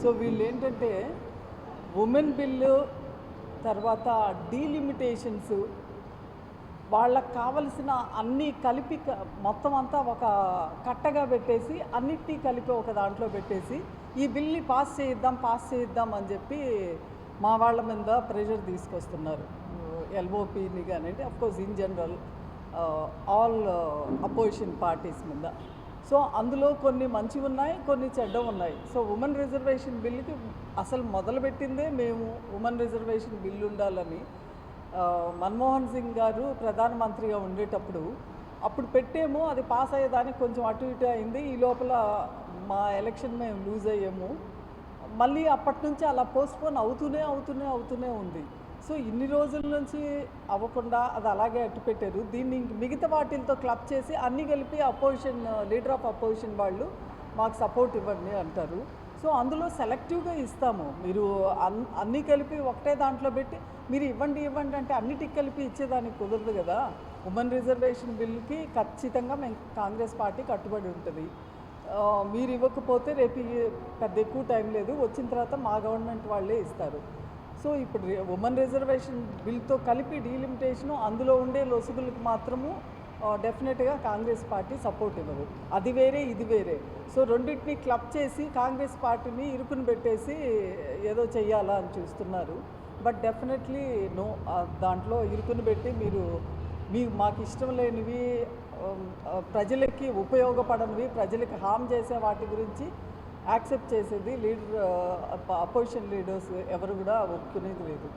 So వీళ్ళు ఏంటంటే women bill తర్వాత డీలిమిటేషన్స్ వాళ్ళకి కావలసిన అన్నీ కలిపి మొత్తం అంతా ఒక కట్టగా పెట్టేసి అన్నిటినీ కలిపి ఒక దాంట్లో పెట్టేసి ఈ బిల్ని పాస్ చేయిద్దాం అని చెప్పి మా వాళ్ళ మీద ప్రెషర్ తీసుకొస్తున్నారు. ఎల్ఓపిని కానివ్వండి, of course in general all opposition parties మీద. సో అందులో కొన్ని మంచివి ఉన్నాయి, కొన్ని చెడ్డ ఉన్నాయి. సో ఉమెన్ రిజర్వేషన్ బిల్లుకి అసలు మొదలుపెట్టిందే మేము ఉమెన్ రిజర్వేషన్ బిల్లు ఉండాలని మన్మోహన్ సింగ్ గారు ప్రధానమంత్రిగా ఉండేటప్పుడు అప్పుడు పెట్టేమో, అది పాస్ అయ్యేదానికి కొంచెం అటు ఇటు అయింది. ఈ లోపల మా ఎలక్షన్ మేము లూజ్ అయ్యాము. మళ్ళీ అప్పటి నుంచి అలా పోస్ట్పోన్ అవుతూనే ఉంది. సో ఇన్ని రోజుల నుంచి అవ్వకుండా అది అలాగే అట్టు పెట్టారు. దీన్ని మిగతా వాటిలతో క్లబ్ చేసి అన్నీ కలిపి అపోజిషన్ లీడర్ ఆఫ్ అపోజిషన్ వాళ్ళు మాకు సపోర్ట్ ఇవ్వండి అంటారు. సో అందులో సెలెక్టివ్గా ఇస్తాము. మీరు అన్నీ కలిపి ఒకటే దాంట్లో పెట్టి మీరు ఇవ్వండి అంటే అన్నిటికి కలిపి ఇచ్చేదానికి కుదరదు కదా. ఉమెన్ రిజర్వేషన్ బిల్కి ఖచ్చితంగా మేము కాంగ్రెస్ పార్టీ కట్టుబడి ఉంటుంది. మీరు ఇవ్వకపోతే రేపు పెద్ద ఎక్కువ టైం లేదు, వచ్చిన తర్వాత మా గవర్నమెంట్ వాళ్ళే ఇస్తారు. సో ఇప్పుడు ఉమెన్ రిజర్వేషన్ బిల్తో కలిపి డీలిమిటేషను అందులో ఉండే లొసుగులకు మాత్రము డెఫినెట్గా కాంగ్రెస్ పార్టీ సపోర్ట్ ఇవ్వదు. అది వేరే ఇది వేరే. సో రెండింటిని క్లబ్ చేసి కాంగ్రెస్ పార్టీని ఇరుకుని పెట్టేసి ఏదో చెయ్యాలా అని చూస్తున్నారు. బట్ డెఫినెట్లీ నో, దాంట్లో ఇరుకుని పెట్టి మాకు ఇష్టం లేనివి, ప్రజలకి ఉపయోగపడనివి, ప్రజలకు హామ్ చేసే వాటి గురించి యాక్సెప్ట్ చేసేది అపోజిషన్ లీడర్స్ ఎవరు కూడా ఒప్పుకునేది లేదు.